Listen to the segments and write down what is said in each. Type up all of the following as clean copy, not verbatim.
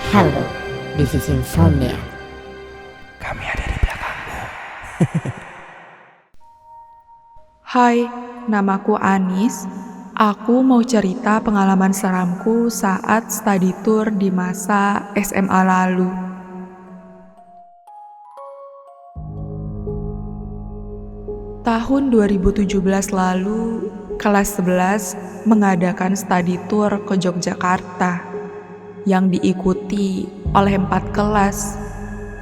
Halo, this is Insomnia. Kami ada di belakangmu. Hai, namaku Anis. Aku mau cerita pengalaman seramku saat study tour di masa SMA lalu. Tahun 2017 lalu, kelas 11 mengadakan study tour ke Yogyakarta yang diikuti oleh 4 kelas,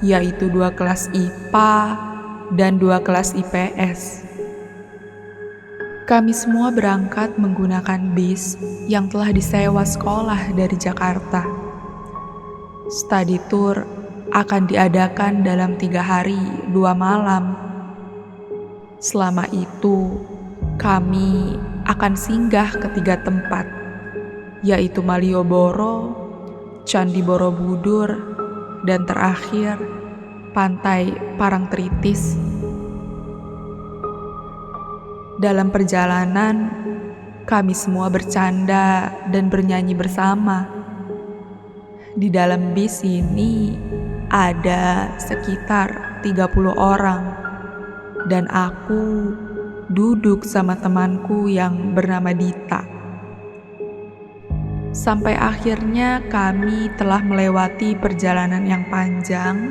yaitu 2 kelas IPA dan 2 kelas IPS. Kami semua berangkat menggunakan bis yang telah disewa sekolah dari Jakarta. Study tour akan diadakan dalam 3 hari 2 malam. Selama itu, kami akan singgah ke 3 tempat, yaitu Malioboro, Candi Borobudur, dan terakhir, Pantai Parangtritis. Dalam perjalanan, kami semua bercanda dan bernyanyi bersama. Di dalam bis ini ada sekitar 30 orang, dan aku duduk sama temanku yang bernama Dita. Sampai akhirnya kami telah melewati perjalanan yang panjang.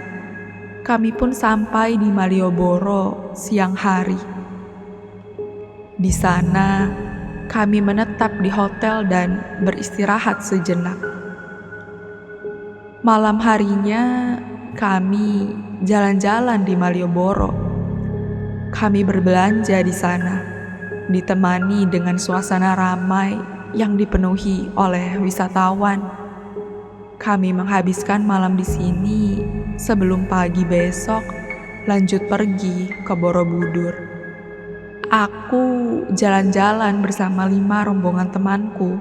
Kami pun sampai di Malioboro siang hari. Di sana, kami menetap di hotel dan beristirahat sejenak. Malam harinya, kami jalan-jalan di Malioboro. Kami berbelanja di sana, ditemani dengan suasana ramai yang dipenuhi oleh wisatawan. Kami menghabiskan malam di sini sebelum pagi besok lanjut pergi ke Borobudur. Aku jalan-jalan bersama 5 rombongan temanku.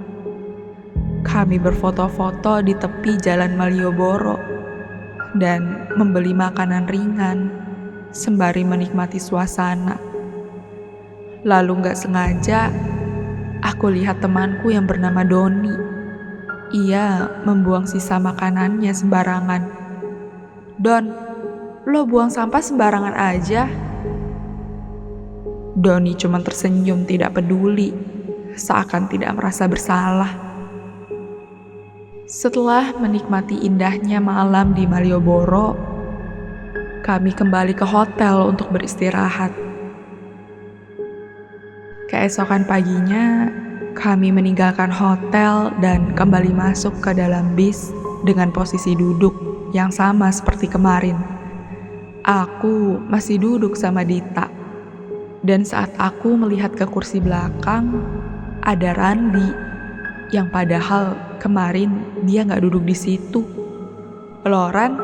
Kami berfoto-foto di tepi jalan Malioboro dan membeli makanan ringan sembari menikmati suasana. Lalu gak sengaja, aku lihat temanku yang bernama Doni. Ia membuang sisa makanannya sembarangan. "Don, lo buang sampah sembarangan aja." Doni cuma tersenyum tidak peduli, seakan tidak merasa bersalah. Setelah menikmati indahnya malam di Malioboro, kami kembali ke hotel untuk beristirahat. Keesokan paginya, kami meninggalkan hotel dan kembali masuk ke dalam bis dengan posisi duduk yang sama seperti kemarin. Aku masih duduk sama Dita. Dan saat aku melihat ke kursi belakang, ada Randi, yang padahal kemarin dia gak duduk di situ. "Loh Ran,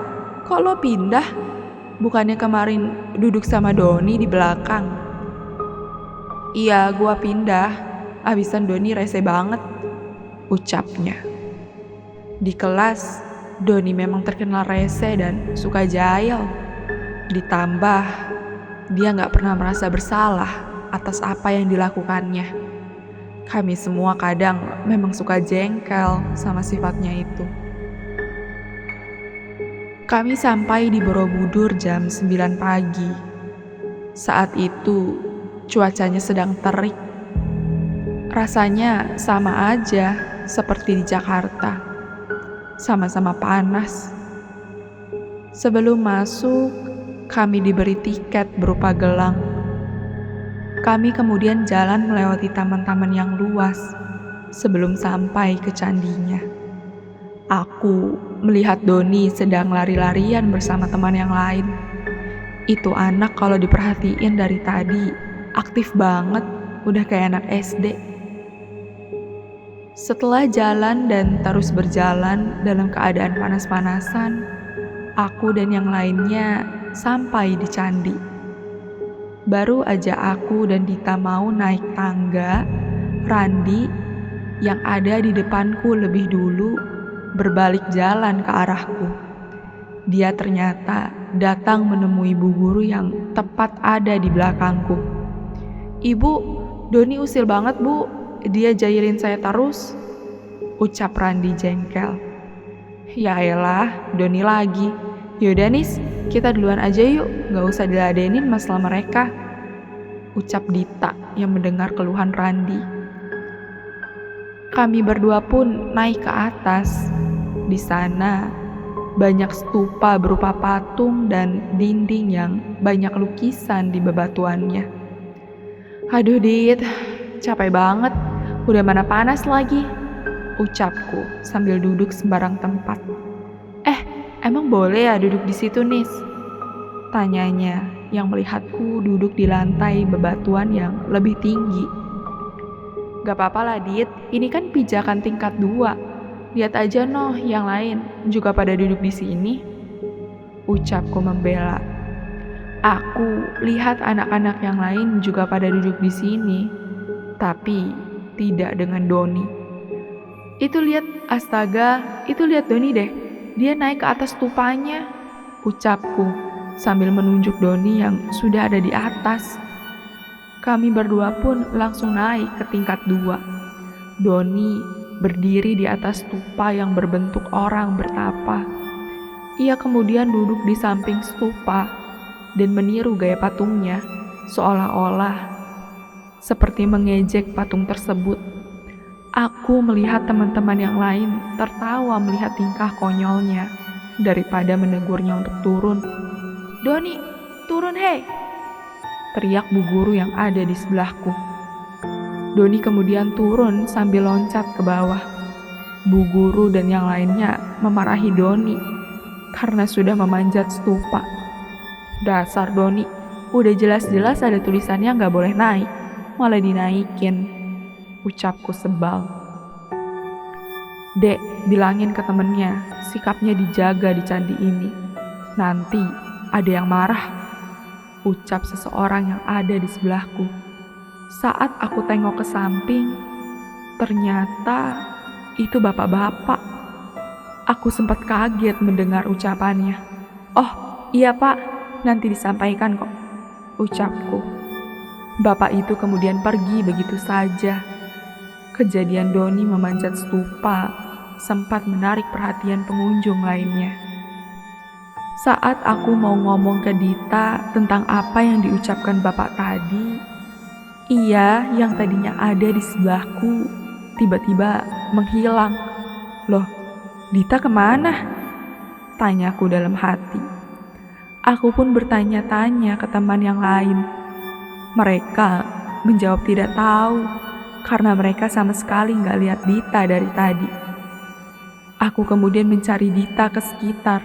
kok lo pindah? Bukannya kemarin duduk sama Doni di belakang?" "Iya, gua pindah. Abisan Doni rese banget," ucapnya. Di kelas, Doni memang terkenal rese dan suka jahil. Ditambah, dia gak pernah merasa bersalah atas apa yang dilakukannya. Kami semua kadang memang suka jengkel sama sifatnya itu. Kami sampai di Borobudur jam 9 pagi. Saat itu, cuacanya sedang terik. Rasanya sama aja seperti di Jakarta. Sama-sama panas. Sebelum masuk, kami diberi tiket berupa gelang. Kami kemudian jalan melewati taman-taman yang luas sebelum sampai ke candinya. Aku melihat Doni sedang lari-larian bersama teman yang lain. Itu anak kalau diperhatiin dari tadi aktif banget, udah kayak anak SD. Setelah jalan dan terus berjalan dalam keadaan panas-panasan, aku dan yang lainnya sampai di candi. Baru aja aku dan Dita mau naik tangga, Randi yang ada di depanku lebih dulu berbalik jalan ke arahku. Dia ternyata datang menemui bu guru yang tepat ada di belakangku. "Ibu, Doni usil banget bu, dia jahilin saya terus," ucap Randi jengkel. Ya elah, Doni lagi. Yaudah Nis, kita duluan aja yuk, gak usah diladenin masalah mereka. Ucap Dita yang mendengar keluhan Randi. Kami berdua pun naik ke atas. Di sana banyak stupa berupa patung dan dinding yang banyak lukisan di bebatuannya. Aduh Dit, capek banget, udah mana panas lagi, ucapku sambil duduk sembarang tempat. Emang boleh ya duduk di situ Nis? Tanyanya yang melihatku duduk di lantai bebatuan yang lebih tinggi. Gak apa-apa lah Dit, ini kan pijakan tingkat 2. Lihat aja noh yang lain juga pada duduk di sini. Ucapku membela. Aku lihat anak-anak yang lain juga pada duduk di sini, tapi tidak dengan Doni. Itu lihat, astaga, itu lihat Doni deh. Dia naik ke atas stupanya, ucapku sambil menunjuk Doni yang sudah ada di atas. Kami berdua pun langsung naik ke tingkat 2. Doni berdiri di atas stupa yang berbentuk orang bertapa. Ia kemudian duduk di samping stupa dan meniru gaya patungnya, seolah-olah seperti mengejek patung tersebut. Aku melihat teman-teman yang lain tertawa melihat tingkah konyolnya daripada menegurnya untuk turun. "Doni, turun hei!" teriak bu guru yang ada di sebelahku. Doni kemudian turun sambil loncat ke bawah. Bu guru dan yang lainnya memarahi Doni karena sudah memanjat stupa. Dasar Doni, udah jelas-jelas ada tulisannya gak boleh naik, malah dinaikin, ucapku sebal. Dek, bilangin ke temennya, sikapnya dijaga di candi ini. Nanti ada yang marah, ucap seseorang yang ada di sebelahku. Saat aku tengok ke samping, ternyata itu bapak-bapak. Aku sempat kaget mendengar ucapannya. "Oh, iya Pak, nanti disampaikan kok," ucapku. Bapak itu kemudian pergi begitu saja. Kejadian Doni memanjat stupa sempat menarik perhatian pengunjung lainnya. Saat aku mau ngomong ke Dita tentang apa yang diucapkan bapak tadi, ia yang tadinya ada di sebelahku tiba-tiba menghilang. "Loh, Dita kemana?" tanyaku dalam hati. Aku pun bertanya-tanya ke teman yang lain. Mereka menjawab tidak tahu karena mereka sama sekali gak lihat Dita dari tadi. Aku kemudian mencari Dita ke sekitar,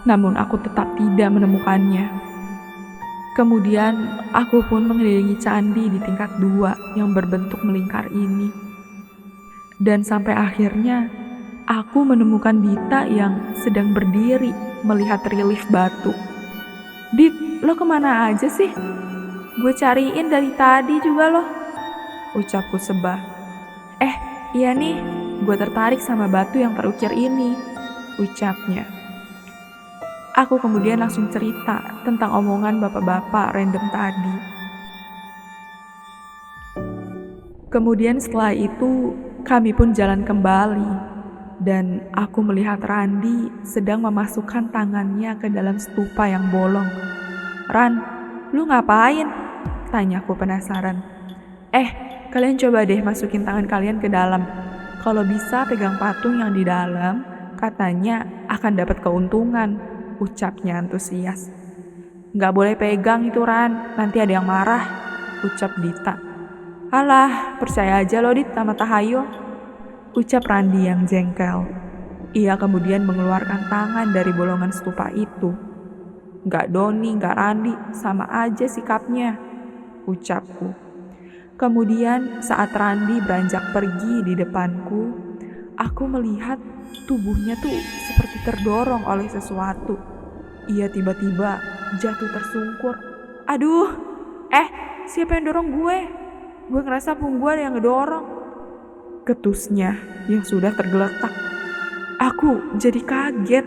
namun aku tetap tidak menemukannya. Kemudian aku pun mengelilingi candi di tingkat 2 yang berbentuk melingkar ini. Dan sampai akhirnya aku menemukan Dita yang sedang berdiri melihat relief batu. "Dit, lo kemana aja sih? Gue cariin dari tadi juga loh," ucapku sebal. Iya nih, gue tertarik sama batu yang terukir ini," ucapnya. Aku kemudian langsung cerita tentang omongan bapak-bapak random tadi. Kemudian setelah itu kami pun jalan kembali dan aku melihat Randi sedang memasukkan tangannya ke dalam stupa yang bolong. "Ran, lu ngapain?" tanyaku penasaran. Kalian coba deh masukin tangan kalian ke dalam. Kalau bisa pegang patung yang di dalam, katanya akan dapat keuntungan," ucapnya antusias. "Gak boleh pegang itu Ran, nanti ada yang marah," ucap Dita. "Alah, percaya aja lo Dit sama tahayul," ucap Randi yang jengkel. Ia kemudian mengeluarkan tangan dari bolongan stupa itu. "Gak Doni, gak Randi, sama aja sikapnya," ucapku. Kemudian saat Randi beranjak pergi di depanku, aku melihat tubuhnya tuh seperti terdorong oleh sesuatu. Ia tiba-tiba jatuh tersungkur. "Aduh, siapa yang dorong gue? Gue ngerasa punggung gue ada yang ngedorong," ketusnya yang sudah tergeletak. Aku jadi kaget.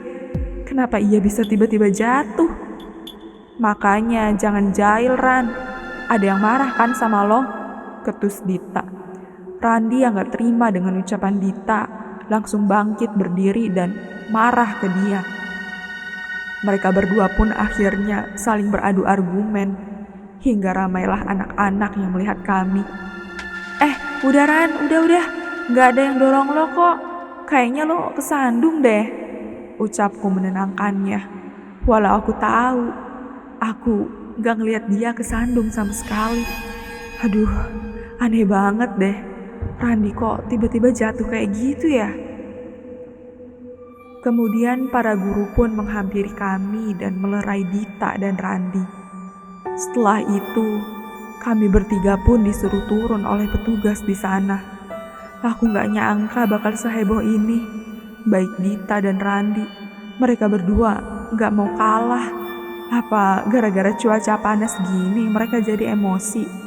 Kenapa ia bisa tiba-tiba jatuh? "Makanya jangan jahil Ran. Ada yang marah kan sama lo?" ketus Dita. Randi yang gak terima dengan ucapan Dita langsung bangkit berdiri dan marah ke dia. Mereka berdua pun akhirnya saling beradu argumen, hingga ramailah anak-anak yang melihat kami. Udah Ran, udah, gak ada yang dorong lo kok, kayaknya lo kesandung deh, ucapku menenangkannya. Walau aku tahu, aku gak ngeliat dia kesandung sama sekali. Aduh, aneh banget deh, Randi kok tiba-tiba jatuh kayak gitu ya. Kemudian para guru pun menghampiri kami dan melerai Dita dan Randi. Setelah itu, kami bertiga pun disuruh turun oleh petugas di sana. Aku gak nyangka bakal seheboh ini. Baik Dita dan Randi, mereka berdua gak mau kalah. Apa gara-gara cuaca panas gini mereka jadi emosi?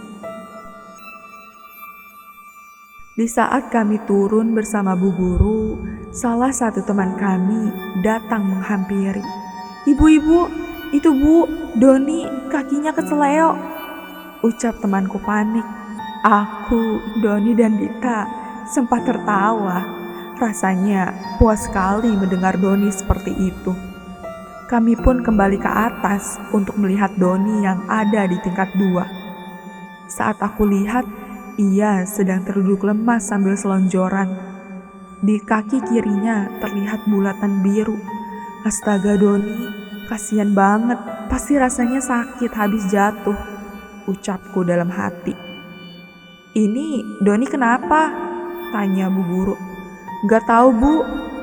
Di saat kami turun bersama Bu Guru, salah satu teman kami datang menghampiri. Ibu, itu Bu, Doni kakinya keseleo, ucap temanku panik. Aku, Doni dan Dita sempat tertawa. Rasanya puas sekali mendengar Doni seperti itu. Kami pun kembali ke atas untuk melihat Doni yang ada di tingkat 2. Saat aku lihat, ia sedang terduduk lemas sambil selonjoran. Di kaki kirinya terlihat bulatan biru. Astaga Doni, kasihan banget, pasti rasanya sakit habis jatuh, ucapku dalam hati. Ini Doni kenapa? Tanya Bu Guru. Gak tahu Bu,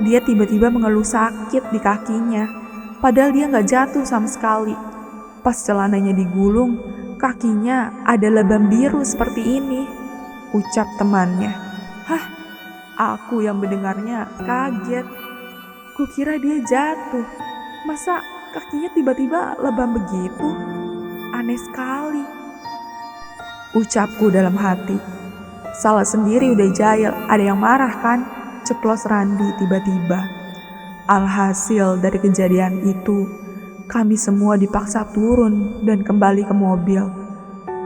dia tiba-tiba mengeluh sakit di kakinya. Padahal dia gak jatuh sama sekali. Pas celananya digulung, kakinya ada lebam biru seperti ini, ucap temannya. Hah? Aku yang mendengarnya kaget. Kukira dia jatuh. Masa kakinya tiba-tiba lebam begitu? Aneh sekali, ucapku dalam hati. Salah sendiri udah jahil, ada yang marah kan? Ceplos Randi tiba-tiba. Alhasil dari kejadian itu, kami semua dipaksa turun dan kembali ke mobil.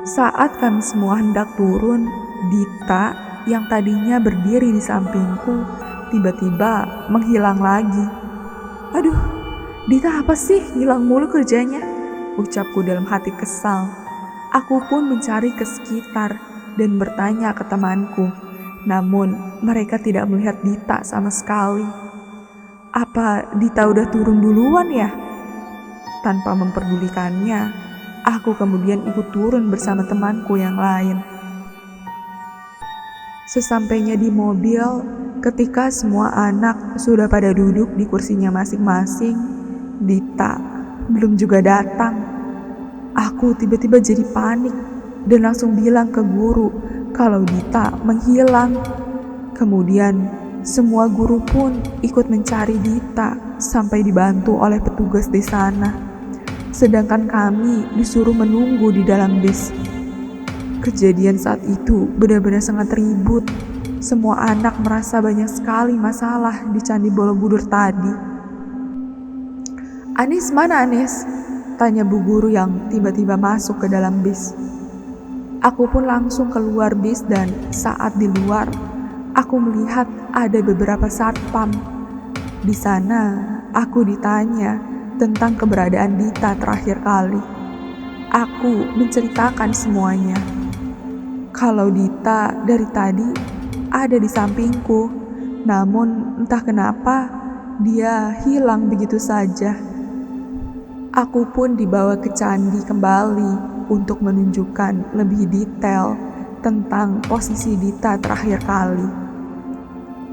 Saat kami semua hendak turun, Dita yang tadinya berdiri di sampingku tiba-tiba menghilang lagi. Aduh, Dita apa sih hilang mulu kerjanya? Ucapku dalam hati kesal. Aku pun mencari ke sekitar dan bertanya ke temanku. Namun mereka tidak melihat Dita sama sekali. Apa Dita udah turun duluan ya? Tanpa memperdulikannya, aku kemudian ikut turun bersama temanku yang lain. Sesampainya di mobil, ketika semua anak sudah pada duduk di kursinya masing-masing, Dita belum juga datang. Aku tiba-tiba jadi panik dan langsung bilang ke guru kalau Dita menghilang. Kemudian semua guru pun ikut mencari Dita sampai dibantu oleh petugas di sana. Sedangkan kami disuruh menunggu di dalam bis. Kejadian saat itu benar-benar sangat ribut. Semua anak merasa banyak sekali masalah di Candi Borobudur tadi. Anis mana Anis? Tanya Bu Guru yang tiba-tiba masuk ke dalam bis. Aku pun langsung keluar bis dan saat di luar, aku melihat ada beberapa satpam. Di sana, aku ditanya tentang keberadaan Dita terakhir kali. Aku menceritakan semuanya. Kalau Dita dari tadi ada di sampingku, namun entah kenapa dia hilang begitu saja. Aku pun dibawa ke candi kembali untuk menunjukkan lebih detail tentang posisi Dita terakhir kali.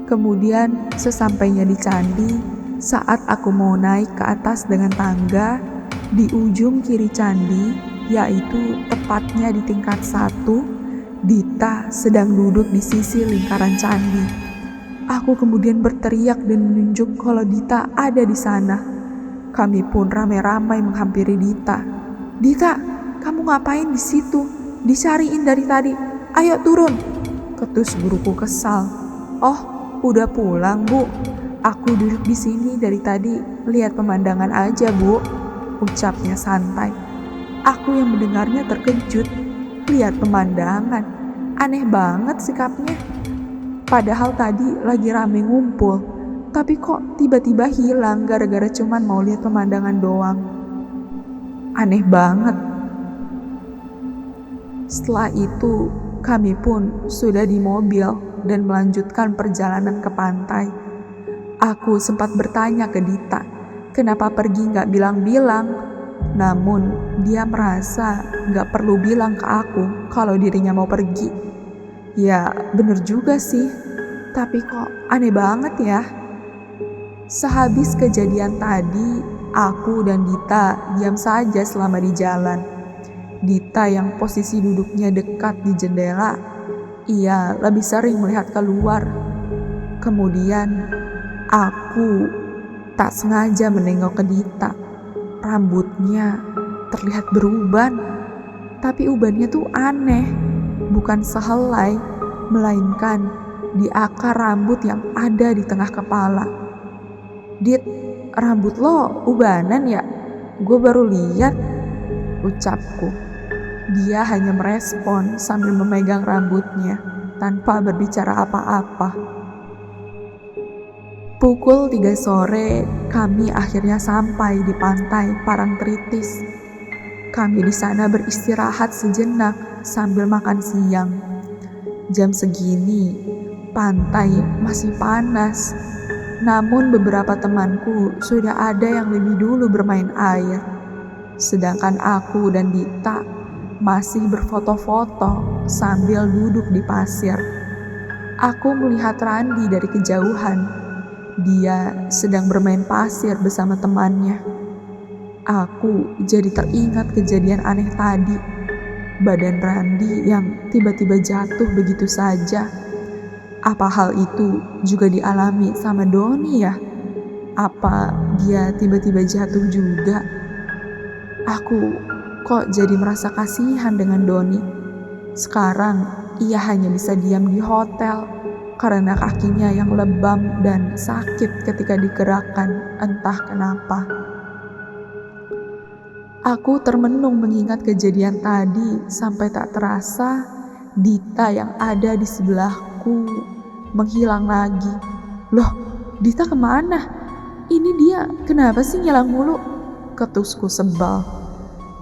Kemudian sesampainya di candi, saat aku mau naik ke atas dengan tangga, di ujung kiri candi, yaitu tepatnya di tingkat 1, Dita sedang duduk di sisi lingkaran candi. Aku kemudian berteriak dan menunjuk kalau Dita ada di sana. Kami pun ramai-ramai menghampiri Dita. Dita, kamu ngapain di situ? Dicariin dari tadi. Ayo turun, ketus guruku kesal. Oh, udah pulang Bu. Aku duduk di sini dari tadi, lihat pemandangan aja Bu, ucapnya santai. Aku yang mendengarnya terkejut. Lihat pemandangan, aneh banget sikapnya. Padahal tadi lagi rame ngumpul, tapi kok tiba-tiba hilang gara-gara cuman mau lihat pemandangan doang. Aneh banget. Setelah itu, kami pun sudah di mobil dan melanjutkan perjalanan ke pantai. Aku sempat bertanya ke Dita, kenapa pergi gak bilang-bilang? Namun, dia merasa gak perlu bilang ke aku kalau dirinya mau pergi. Ya, bener juga sih. Tapi kok aneh banget ya. Sehabis kejadian tadi, aku dan Dita diam saja selama di jalan. Dita yang posisi duduknya dekat di jendela, ia lebih sering melihat keluar. Kemudian, aku tak sengaja menengok ke Dita. Rambutnya terlihat beruban, tapi ubannya tuh aneh, bukan sehelai, melainkan di akar rambut yang ada di tengah kepala. Dit, rambut lo ubanan ya? Gue baru lihat, ucapku. Dia hanya merespon sambil memegang rambutnya tanpa berbicara apa-apa. Pukul 3 sore, kami akhirnya sampai di pantai Parangtritis. Kami di sana beristirahat sejenak sambil makan siang. Jam segini, pantai masih panas. Namun beberapa temanku sudah ada yang lebih dulu bermain air. Sedangkan aku dan Dita masih berfoto-foto sambil duduk di pasir. Aku melihat Randi dari kejauhan. Dia sedang bermain pasir bersama temannya. Aku jadi teringat kejadian aneh tadi. Badan Randi yang tiba-tiba jatuh begitu saja. Apa hal itu juga dialami sama Doni ya? Apa dia tiba-tiba jatuh juga? Aku kok jadi merasa kasihan dengan Doni. Sekarang ia hanya bisa diam di hotel karena kakinya yang lebam dan sakit ketika digerakkan entah kenapa. Aku termenung mengingat kejadian tadi sampai tak terasa Dita yang ada di sebelahku menghilang lagi. Loh, Dita kemana? Ini dia kenapa sih ngilang mulu? Ketusku sebal.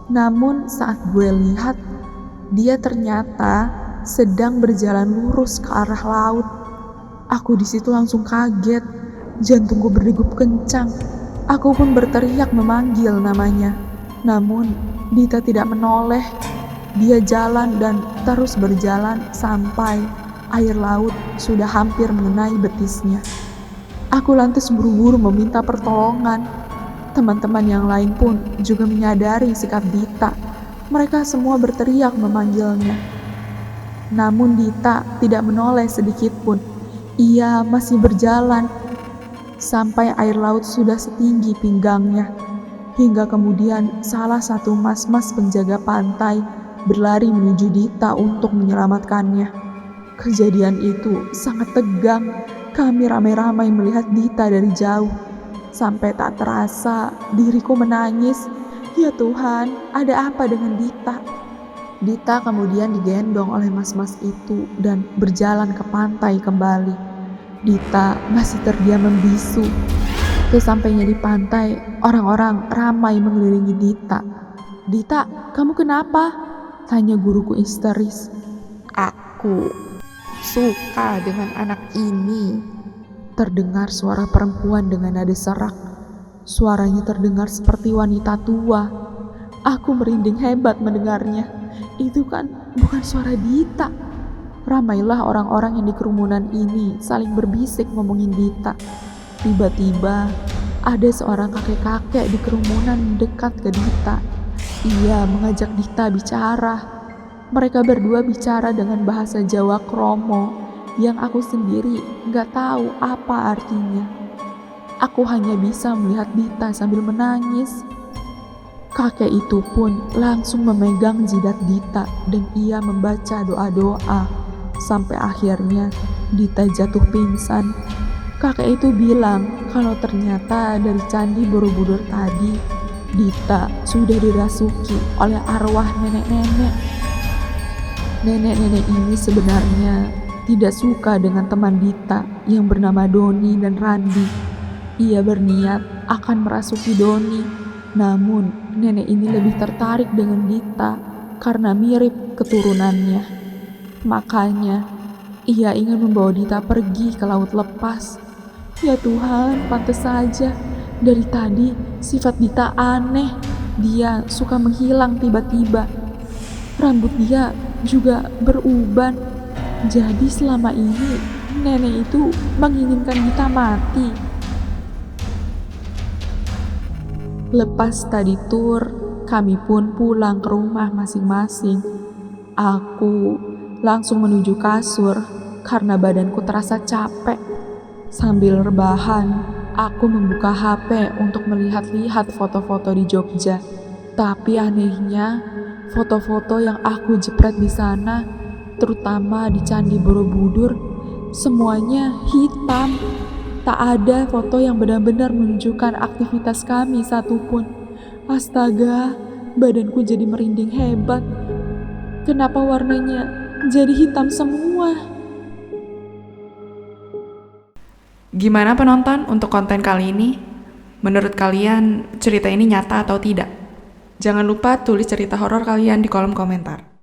Namun saat gue lihat, dia ternyata sedang berjalan lurus ke arah laut. Aku di situ langsung kaget, jantungku berdegup kencang. Aku pun berteriak memanggil namanya. Namun Dita tidak menoleh. Dia jalan dan terus berjalan sampai air laut sudah hampir mengenai betisnya. Aku lantas buru-buru meminta pertolongan. Teman-teman yang lain pun juga menyadari sikap Dita. Mereka semua berteriak memanggilnya. Namun Dita tidak menoleh sedikit pun. Ia masih berjalan sampai air laut sudah setinggi pinggangnya. Hingga kemudian salah satu mas-mas penjaga pantai berlari menuju Dita untuk menyelamatkannya. Kejadian itu sangat tegang. Kami ramai-ramai melihat Dita dari jauh. Sampai tak terasa diriku menangis. Ya Tuhan, ada apa dengan Dita? Dita kemudian digendong oleh mas-mas itu dan berjalan ke pantai kembali. Dita masih terdiam membisu. Sesampainya di pantai, orang-orang ramai mengelilingi Dita. Dita, kamu kenapa? Tanya guruku histeris. Aku suka dengan anak ini. Terdengar suara perempuan dengan nada serak. Suaranya terdengar seperti wanita tua. Aku merinding hebat mendengarnya. Itu kan bukan suara Dita. Ramailah orang-orang yang di kerumunan ini saling berbisik ngomongin Dita. Tiba-tiba ada seorang kakek-kakek di kerumunan dekat ke Dita. Ia mengajak Dita bicara. Mereka berdua bicara dengan bahasa Jawa Kromo yang aku sendiri gak tahu apa artinya. Aku hanya bisa melihat Dita sambil menangis. Kakek itu pun langsung memegang jidat Dita dan ia membaca doa-doa. Sampai akhirnya Dita jatuh pingsan. Kakek itu bilang kalau ternyata dari Candi Borobudur tadi Dita sudah dirasuki oleh arwah nenek-nenek. Nenek-nenek ini sebenarnya tidak suka dengan teman Dita yang bernama Doni dan Randi. Ia berniat akan merasuki Doni, namun nenek ini lebih tertarik dengan Dita karena mirip keturunannya. Makanya ia ingin membawa Dita pergi ke laut lepas. Ya Tuhan, pantas saja. Dari tadi sifat Dita aneh. Dia suka menghilang tiba-tiba. Rambut dia juga beruban. Jadi selama ini nenek itu menginginkan Dita mati. Lepas tadi tur, kami pun pulang ke rumah masing-masing. Aku langsung menuju kasur karena badanku terasa capek. Sambil rebahan, aku membuka HP untuk melihat-lihat foto-foto di Jogja. Tapi anehnya, foto-foto yang aku jepret di sana, terutama di Candi Borobudur, semuanya hitam. Tak ada foto yang benar-benar menunjukkan aktivitas kami satupun. Astaga, badanku jadi merinding hebat. Kenapa warnanya jadi hitam semua? Gimana penonton untuk konten kali ini? Menurut kalian cerita ini nyata atau tidak? Jangan lupa tulis cerita horor kalian di kolom komentar.